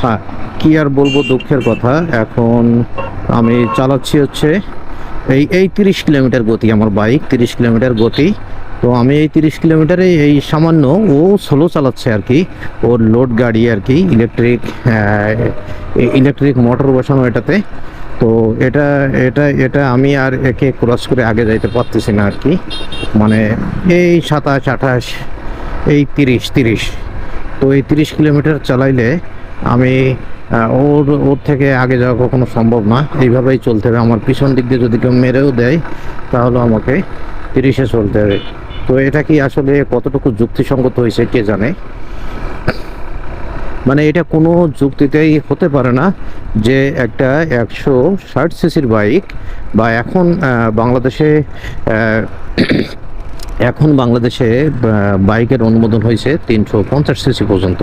হ্যাঁ, কি আর বলবো, দুঃখের কথা। এখন আমি চালাচ্ছি হচ্ছে এই 30 কিলোমিটার গতি, আমার বাইক 30 কিলোমিটার গতি। তো আমি এই 30 কিলোমিটারে এই সামান্য ও স্লো চালাচ্ছে আর কি। ওর লোড গাড়ি আর কি, ইলেকট্রিক মোটর বসানো এটাতে। তো এটা এটা এটা আমি আর একে ক্রস করে আগে যাইতে পারতেছি না আর কি। মানে এই 27, 28, এই 30, তো এই 30 কিলোমিটার চালাইলে আমি ওর ওর থেকে আগে যাওয়া কখনো সম্ভব না। এইভাবেই চলতে হবে। আমার পিছন দিক দিয়ে যদি কেউ মেরেও দেয় তাহলে আমাকে 30-এ চলতে হবে। তো এটা কি আসলে কতটুকু যুক্তিসঙ্গত হয়েছে কে জানে। মানে এটা কোনো যুক্তিতেই হতে পারে না যে একটা 160 সিসির বাইক, বা বাংলাদেশে আহ, এখন বাংলাদেশে বাইকের অনুমোদন হয়েছে 350 সিসি পর্যন্ত।